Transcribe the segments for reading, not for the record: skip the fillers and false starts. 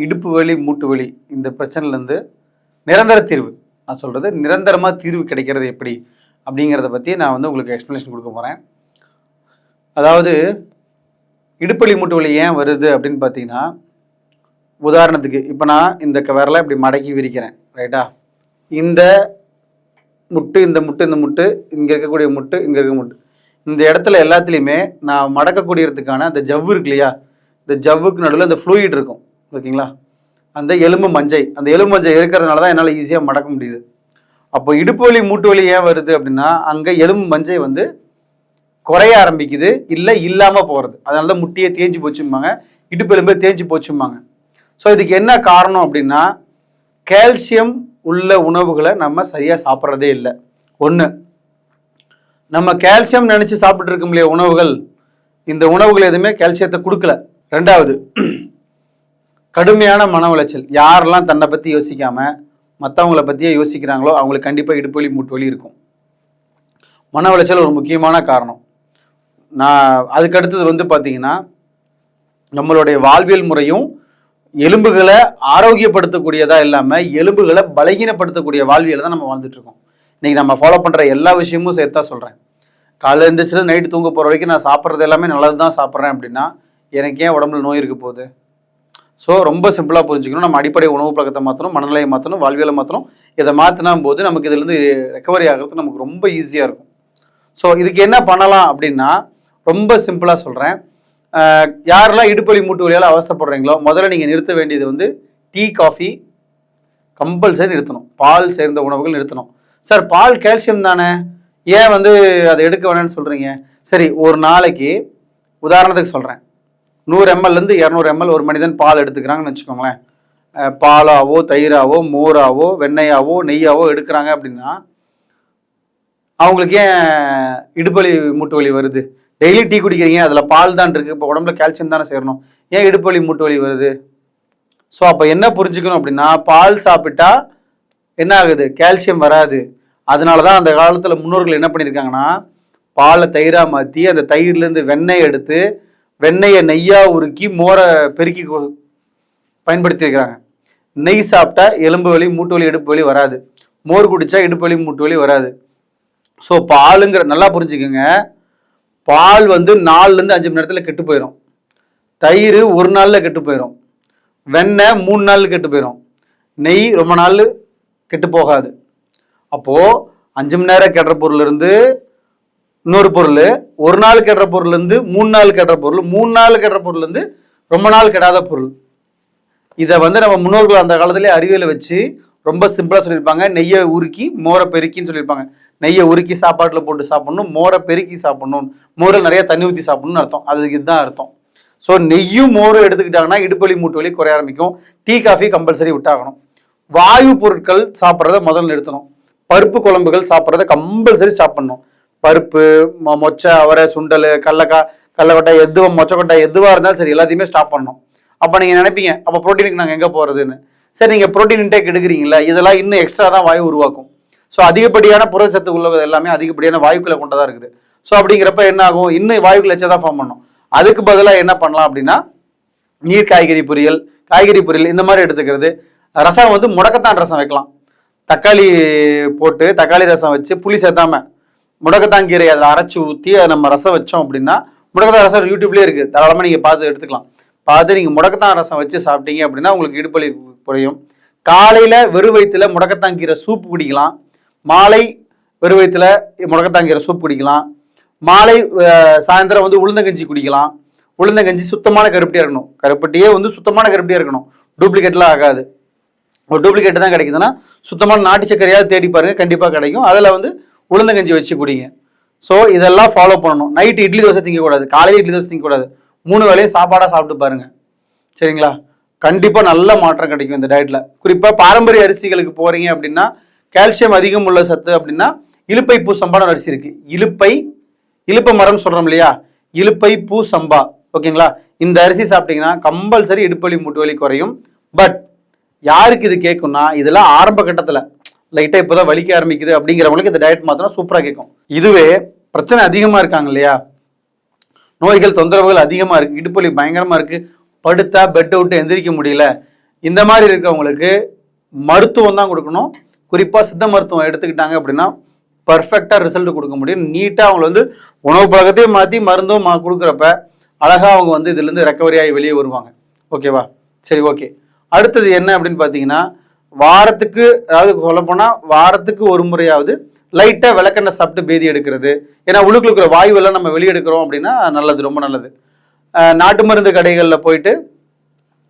இடுப்பு வலி மூட்டு வலி இந்த பிரச்சனைலேருந்து நிரந்தர தீர்வு, நான் சொல்கிறது நிரந்தரமாக தீர்வு கிடைக்கிறது எப்படி அப்படிங்கிறத பற்றி நான் வந்து உங்களுக்கு எக்ஸ்ப்ளனேஷன் கொடுக்க போகிறேன். அதாவது இடுப்பு வலி மூட்டு வலி ஏன் வருது அப்படின்னு பார்த்தீங்கன்னா, உதாரணத்துக்கு இப்போ நான் இந்த விரலை இப்படி மடக்கி விரிக்கிறேன், ரைட்டா? இந்த முட்டு இந்த முட்டு இந்த முட்டு இங்கே இருக்கக்கூடிய முட்டு இங்கே இருக்க முட்டு இந்த இடத்துல எல்லாத்துலேயுமே நான் மடக்கக்கூடியதுக்கான அந்த ஜவ்வு இருக்கு இல்லையா, இந்த ஜவ்வுக்கு நடுவில் அந்த ஃப்ளூயிட் இருக்கும், ஓகேங்களா? அந்த எலும்பு மஞ்சை, அந்த எலும்பு மஞ்சை இருக்கிறதுனால தான் என்னால் ஈஸியாக மடக்க முடியுது. அப்போ இடுப்பு வலி மூட்டு வலி ஏன் வருது அப்படின்னா, அங்கே எலும்பு மஞ்சை வந்து குறைய ஆரம்பிக்குது, இல்லை இல்லாமல் போகிறது. அதனால தான் முட்டியே தேஞ்சு போச்சும்பாங்க, இடுப்பு எலும்பே தேஞ்சு போச்சும்பாங்க. ஸோ இதுக்கு என்ன காரணம் அப்படின்னா, கால்சியம் உள்ள உணவுகளை நம்ம சரியாக சாப்பிட்றதே இல்லை. ஒன்று, நம்ம கால்சியம் நினச்சி சாப்பிட்டு இருக்க முடிய உணவுகள், இந்த உணவுகள் எதுவுமே கால்சியத்தை கொடுக்கல. ரெண்டாவது, கடுமையான மன உளைச்சல். யாரெல்லாம் தன்னை பற்றி யோசிக்காமல் மற்றவங்களை பற்றியே யோசிக்கிறாங்களோ அவங்களுக்கு கண்டிப்பாக இடுப்பு வலி மூட்டு வலி இருக்கும். மன உளைச்சல் ஒரு முக்கியமான காரணம். அதுக்கு அடுத்தது வந்து பார்த்தீங்கன்னா, நம்மளுடைய வாழ்வியல் முறையும் எலும்புகளை ஆரோக்கியப்படுத்தக்கூடியதாக இல்லாமல் எலும்புகளை பலகீனப்படுத்தக்கூடிய வாழ்வியலை தான் நம்ம வாழ்ந்துட்டு இருக்கோம். இன்றைக்கி நம்ம ஃபாலோ பண்ணுற எல்லா விஷயமும் சேர்த்தா சொல்கிறேன். காலையில் எழுந்திரிச்சு நைட்டு தூங்க போகிற வரைக்கும் நான் சாப்பிட்றது எல்லாமே நல்லது தான் சாப்பிட்றேன் அப்படின்னா எனக்கு ஏன் உடம்புல நோய் இருக்க போகுது? ஸோ ரொம்ப சிம்பிளாக புரிஞ்சுக்கணும். நம்ம அடிப்படை உணவு பழக்கத்தை மாற்றணும், மனநிலையை மாற்றணும், வாழ்வியலை மாற்றணும். இதை மாற்றினா போது நமக்கு இதுலேருந்து ரெக்கவரி ஆகிறது நமக்கு ரொம்ப ஈஸியாக இருக்கும். ஸோ இதுக்கு என்ன பண்ணலாம் அப்படின்னா, ரொம்ப சிம்பிளாக சொல்கிறேன். யாரெல்லாம் இடுப்பு வலி மூட்டு வலியால் அவஸ்தைப்படுறீங்களோ முதல்ல நீங்கள் நிறுத்த வேண்டியது வந்து டீ காஃபி கம்பல்சரி நிறுத்தணும். பால் சேர்ந்த உணவுகள் நிறுத்தணும். சார் பால் கால்சியம் தானே, ஏன் வந்து அதை எடுக்க வேணாம்னு சொல்கிறீங்க? சரி, ஒரு நாளைக்கு உதாரணத்துக்கு சொல்கிறேன், 100 ml 200 ml ஒரு மனிதன் பால் எடுத்துக்கிறாங்கன்னு வச்சுக்கோங்களேன். பாலாவோ தயிராவோ மோராவோ வெண்ணெயாவோ நெய்யாவோ எடுக்கிறாங்க அப்படின்னா அவங்களுக்கு ஏன் இடுப்பு வலி மூட்டு வலி வருது? டெய்லி டீ குடிக்கிறீங்க, அதில் பால் தான் இருக்குது, இப்போ உடம்புல கால்சியம் தானே சேரணும், ஏன் இடுப்பு வலி மூட்டு வலி வருது? ஸோ அப்போ என்ன புரிஞ்சுக்கணும் அப்படின்னா, பால் சாப்பிட்டா என்ன ஆகுது? கால்சியம் வராது. அதனால தான் அந்த காலத்தில் முன்னோர்கள் என்ன பண்ணியிருக்காங்கன்னா, பாலை தயிராக மாற்றி அந்த தயிர்லேருந்து வெண்ணெய் எடுத்து வெண்ணெயை நெய்யாக உருக்கி மோரை பெருக்கி பயன்படுத்தியிருக்கிறாங்க. நெய் சாப்பிட்டா எலும்பு வலி மூட்டு வலி இடுப்பு வலி வராது, மோர் குடித்தா இடுப்பு வலி மூட்டு வலி வராது. ஸோ பாலுங்கிற நல்லா புரிஞ்சுக்கோங்க, பால் வந்து 4லேருந்து 5 மணி நேரத்தில் கெட்டு போயிடும், தயிர் 1 நாளில் கெட்டு போயிடும், வெண்ணெய் 3 நாள் கெட்டு போயிடும், நெய் ரொம்ப நாள் கெட்டு போகாது. அப்போது 5 மணி நேரம் கெட்டுற பொருள் இருந்து இன்னொரு பொருள், 1 நாள் கெட்டுற பொருள் இருந்து 3 நாள் கெட்டுற பொருள், 3 நாள் கெட்டுற பொருள் இருந்து ரொம்ப நாள் கெடாத பொருள். இதை வந்து நம்ம முன்னோர்கள் அந்த காலத்திலே அறிவியலை வச்சு ரொம்ப சிம்பிளாக சொல்லியிருப்பாங்க. நெய்யை உருக்கி மோரை பெருக்கின்னு சொல்லியிருப்பாங்க. நெய்யை உருக்கி சாப்பாட்டில் போட்டு சாப்பிட்ணும், மோரை பெருக்கி சாப்பிட்ணும், மோரில் நிறைய தண்ணி ஊற்றி சாப்பிட்ணும்னு அர்த்தம். அதுக்கு இதுதான் அர்த்தம். ஸோ நெய்யும் மோரும் எடுத்துக்கிட்டாங்கன்னா இடுப்பு வலி மூட்டு வலி குறைய ஆரம்பிக்கும். டீ காஃபி கம்பல்சரி விட்டாகணும். வாயு பொருட்கள் சாப்பிட்றத முதல்ல நிறுத்தணும். பருப்பு குழம்புகள் சாப்பிட்றத கம்பல்சரி ஸ்டாப் பண்ணணும். பருப்பு, மொச்சை, அவரை, சுண்டல், கடலக்கொட்டை மொச்சக்கொட்டை எதுவாக இருந்தாலும் சரி எல்லாத்தையுமே ஸ்டாப் பண்ணணும். அப்போ நீங்கள் நினைப்பீங்க, அப்போ ப்ரோட்டீனுக்கு நாங்கள் எங்கே போகிறதுன்னு. சரி, நீங்கள் ப்ரோட்டீன் இன்டேக் எடுக்கிறீங்களா, இதெல்லாம் இன்னும் எக்ஸ்ட்ரா தான் வாயு உருவாக்கும். ஸோ அதிகப்படியான புரதச்சத்து உள்ளது எல்லாமே அதிகப்படியான வாயுக்களை கொண்டதாக இருக்குது. ஸோ அப்படிங்கிறப்ப என்ன ஆகும், இன்னும் வாயுக்கள் எச்சா தான் ஃபார்ம் பண்ணும். அதுக்கு பதிலாக என்ன பண்ணலாம் அப்படின்னா, நீர் காய்கறி பொரியல் இந்த மாதிரி எடுத்துக்கிறது. ரசம் வந்து முடக்கத்தான் ரசம் வைக்கலாம். தக்காளி போட்டு தக்காளி ரசம் வச்சு புளி சேர்த்தாம முடக்கத்தான் கீரை அதில் அரைச்சி ஊற்றி அதை நம்ம ரசம் வச்சோம் அப்படின்னா, முடக்கத்தான் ரசம் யூடியூப்லேயே இருக்குது, தாராளமாக நீங்கள் பார்த்து எடுத்துக்கலாம். பார்த்து நீங்கள் முடக்கத்தான் ரசம் வச்சு சாப்பிட்டீங்க அப்படின்னா உங்களுக்கு இடுப்பு வலி குறையும். காலையில் வெறும் வயிற்றுல முடக்கத்தான் கீரை சூப் குடிக்கலாம். மாலை வெறும் வயிற்றுல முடக்கத்தான் கீரை சூப் குடிக்கலாம். மாலை சாயந்தரம் வந்து உளுந்தங்கஞ்சி குடிக்கலாம். உளுந்தங்கஞ்சி சுத்தமான கருப்பட்டியாக இருக்கணும். கருப்பட்டியே வந்து சுத்தமான கருப்பட்டியாக இருக்கணும், டூப்ளிகேட்லாம் ஆகாது. ஒரு டூப்ளிகேட் தான் கிடைக்குதுன்னா சுத்தமான நாட்டு சர்க்கரையாவது தேடி பாருங்கள், கண்டிப்பாக கிடைக்கும். அதில் வந்து உளுந்தங்கஞ்சி வச்சு குடிங்க. ஸோ இதெல்லாம் ஃபாலோ பண்ணணும். நைட்டு இட்லி தோசை திங்கக்கூடாது, காலையில் இட்லி தோசை திங்கக்கூடாது, 3 வேளையும் சாப்பாடாக சாப்பிட்டு பாருங்கள், சரிங்களா? கண்டிப்பாக நல்ல மாற்றம் கிடைக்கும் இந்த டயட்டில். குறிப்பாக பாரம்பரிய அரிசிகளுக்கு போகிறீங்க அப்படின்னா, கால்சியம் அதிகம் உள்ள சத்து அப்படின்னா இலுப்பை பூ சம்பான அரிசி இருக்குது. இலுப்பை மரம் சொல்கிறோம் இல்லையா, இலுப்பை பூ சம்பா, ஓகேங்களா? இந்த அரிசி சாப்பிட்டீங்கன்னா கம்பல்சரி இடுப்பு வலி மூட்டு வலி குறையும். பட் யாருக்கு இது கேட்கும்னா, இதெல்லாம் ஆரம்ப கட்டத்தில் லைட்டாக இப்போ தான் வலிக்க ஆரம்பிக்குது அப்படிங்கிறவங்களுக்கு இந்த டயட் மாத்திரம் சூப்பராக கேட்கும். இதுவே பிரச்சனை அதிகமாக இருக்காங்க இல்லையா, நோய்கள் தொந்தரவுகள் அதிகமாக இருக்குது, இடுப்பு வலி பயங்கரமாக இருக்குது, படுத்தா பெட்டை விட்டு எந்திரிக்க முடியல, இந்த மாதிரி இருக்கிறவங்களுக்கு மருத்துவம் தான் கொடுக்கணும். குறிப்பாக சித்த மருத்துவம் எடுத்துக்கிட்டாங்க அப்படின்னா பர்ஃபெக்டாக ரிசல்ட் கொடுக்க முடியும். நீட்டாக அவங்களை வந்து உணவு பழக்கத்தையும் மாற்றி மருந்தும் கொடுக்குறப்ப அழகாக அவங்க வந்து இதுலேருந்து ரெக்கவரி ஆகி வெளியே வருவாங்க. ஓகேவா? சரி, ஓகே. அடுத்தது என்ன அப்படின்னு பார்த்தீங்கன்னா, வாரத்துக்கு, அதாவது சொல்லப்போனால் வாரத்துக்கு ஒரு முறையாவது லைட்டாக விளக்கெண்ணெய் சாப்பிட்டு பேதி எடுக்கிறது. ஏன்னா உள்ளுக்குள்ள இருக்கிற வாயுவெல்லாம் நம்ம வெளியெடுக்கிறோம் அப்படின்னா நல்லது, ரொம்ப நல்லது. நாட்டு மருந்து கடைகளில் போயிட்டு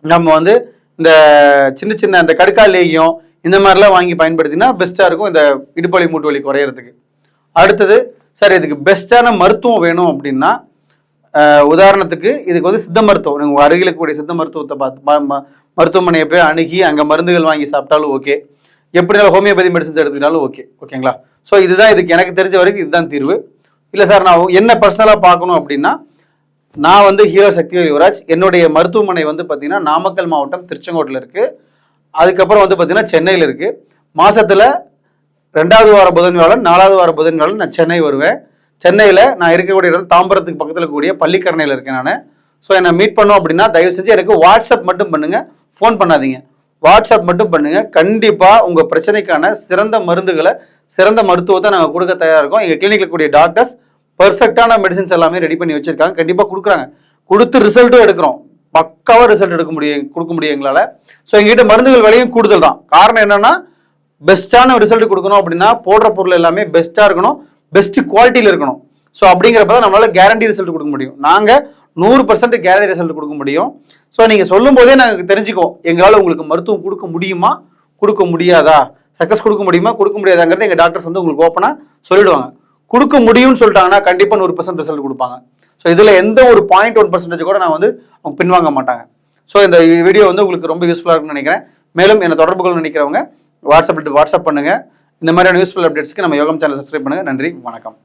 நம்ம வந்து இந்த சின்ன சின்ன இந்த கடுக்கால் லேகியம் இந்த மாதிரிலாம் வாங்கி பயன்படுத்தினா பெஸ்ட்டாக இருக்கும் இந்த இடுப்பு வலி மூட்டு வலி குறையிறதுக்கு. அடுத்தது, சரி இதுக்கு பெஸ்ட்டான மருத்துவம் வேணும் அப்படின்னா, உதாரணத்துக்கு இதுக்கு வந்து சித்த மருத்துவம், நீங்கள் அருகில் இருக்கக்கூடிய சித்த மருத்துவத்தை பார்த்து மருத்துவமனையை போய் அணுகி அங்கே மருந்துகள் வாங்கி சாப்பிட்டாலும் ஓகே. எப்படினாலும் ஹோமியோபதி மெடிசன்ஸ் எடுத்துக்கிட்டாலும் ஓகே. ஓகேங்களா? ஸோ இதுதான் இதுக்கு எனக்கு தெரிஞ்ச வரைக்கும் இதுதான் தீர்வு. இல்லை சார் நான் என்ன பர்சனலாக பார்க்கணும் அப்படின்னா, நான் வந்து ஹீரோ சக்திவேல் யுவராஜ். என்னுடைய மருத்துவமனை வந்து பார்த்தீங்கன்னா நாமக்கல் மாவட்டம் திருச்செங்கோட்டில் இருக்குது. அதுக்கப்புறம் வந்து பார்த்தீங்கன்னா சென்னையில் இருக்குது. மாதத்தில் 2வது வார புதன்வியாழன் 4வது வார புதன்வியாழன் நான் சென்னை வருவேன். சென்னையில் நான் இருக்கக்கூடிய இடம் தாம்பரத்துக்கு பக்கத்தில் கூடிய பள்ளிக்கரணையில் இருக்கேன் நான். ஸோ என்னை மீட் பண்ணோம் அப்படின்னா தயவு செஞ்சு எனக்கு வாட்ஸ்அப் மட்டும் பண்ணுங்கள், ஃபோன் பண்ணாதீங்க. வாட்ஸ்அப் மட்டும் பண்ணுங்கள். கண்டிப்பாக உங்கள் பிரச்சனைக்கான சிறந்த மருந்துகளை, சிறந்த மருத்துவத்தை நாங்கள் கொடுக்க தயாராக இருக்கோம். எங்கள் கிளினிக்கில் கூடிய டாக்டர்ஸ் பர்ஃபெக்டான மெடிசன்ஸ் எல்லாமே ரெடி பண்ணி வச்சுருக்காங்க. கண்டிப்பாக கொடுக்குறாங்க. கொடுத்து ரிசல்ட்டும் எடுக்கிறோம். பக்காவாக ரிசல்ட் கொடுக்க முடியும் எங்களால். ஸோ எங்ககிட்ட மருந்துகள் விலையும் கூடுதல் தான். காரணம் என்னென்னா, பெஸ்ட்டான ரிசல்ட் கொடுக்கணும் அப்படின்னா போடுற பொருள் எல்லாமே பெஸ்ட்டாக இருக்கணும், பெஸ்ட் குவாலிட்டியில் இருக்கணும். ஸோ அப்படிங்கிறப்ப தான் நம்மளால் கேரண்டி ரிசல்ட் கொடுக்க முடியும். நாங்கள் 100% கேரண்டி ரிசல்ட் கொடுக்க முடியும். ஸோ நீங்கள் சொல்லும் போதே நாங்கள் தெரிஞ்சுக்கோம், எங்களால் உங்களுக்கு மருத்துவம் கொடுக்க முடியுமா, கொடுக்க முடியாதா, சக்ஸஸ் கொடுக்க முடியுமா, கொடுக்க முடியாதாங்கிறது எங்கள் டாக்டர்ஸ் வந்து உங்களுக்கு ஓப்பனாக சொல்லிடுவாங்க. கொடுக்க முடியும்னு சொல்லிட்டாங்கன்னா கண்டிப்பாக 100% ரிசல்ட் கொடுப்பாங்க. ஸோ இதில் எந்த ஒரு 0.1% கூட நான் வந்து அவங்க பின்வாங்க மாட்டாங்க. ஸோ இந்த வீடியோ வந்து உங்களுக்கு ரொம்ப யூஸ்ஃபுல்லாக இருக்குன்னு நினைக்கிறேன். மேலும் என்னை தொடர்புகள் நினைக்கிறவங்க வாட்ஸ்அப் பண்ணுங்கள். இந்த மாதிரியான யூஸ்ஃபுல் அப்டேட்ஸ்க்கு நம்ம யோகம் சேனல் சப்ஸ்கிரைப் பண்ணுங்கள். நன்றி, வணக்கம்.